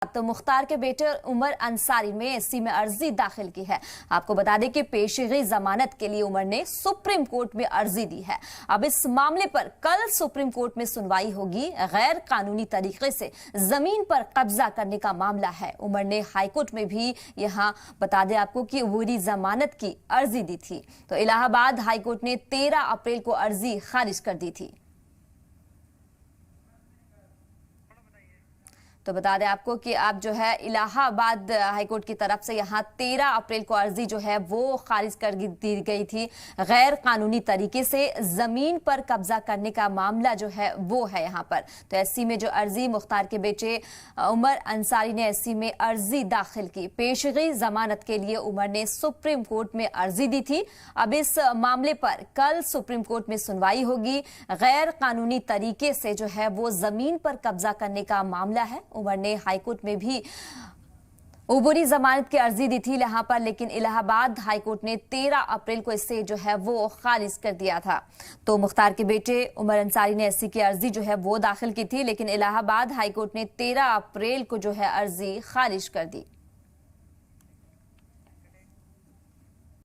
तो मुख्तार के बेटे उमर अंसारी ने एससी में अर्जी दाखिल की है। आपको बता दें कि पेशगी जमानत के लिए उमर ने सुप्रीम कोर्ट में अर्जी दी है। अब इस मामले पर कल सुप्रीम कोर्ट में सुनवाई होगी। गैर कानूनी तरीके से जमीन पर कब्जा करने का मामला है। उमर ने हाईकोर्ट में भी यहां बता दें आपको कि अबूरी जमानत की अर्जी दी थी। तो इलाहाबाद हाईकोर्ट ने 13 अप्रैल को अर्जी खारिज कर दी थी। तो बता दें आपको कि आप जो है इलाहाबाद हाईकोर्ट की तरफ से यहाँ 13 अप्रैल को अर्जी जो है वो खारिज कर दी गई थी। गैर कानूनी तरीके से जमीन पर कब्जा करने का मामला जो है वो है यहाँ पर। तो एससी में जो अर्जी मुख्तार के बेटे उमर अंसारी ने एससी में अर्जी दाखिल की। पेशगी जमानत के लिए उमर ने सुप्रीम कोर्ट में अर्जी दी थी। अब इस मामले पर कल सुप्रीम कोर्ट में सुनवाई होगी। गैर कानूनी तरीके से जो है वो जमीन पर कब्जा करने का मामला है। उमर ने हाईकोर्ट में भी अबूरी जमानत की अर्जी दी थी यहाँ पर, लेकिन इलाहाबाद हाईकोर्ट ने 13 अप्रैल को इसे जो है वो खारिज कर दिया था। तो मुख्तार के बेटे उमर अंसारी ने एससी की अर्जी जो है वो दाखिल की थी, लेकिन इलाहाबाद हाईकोर्ट ने 13 अप्रैल को जो है अर्जी खारिज कर दी।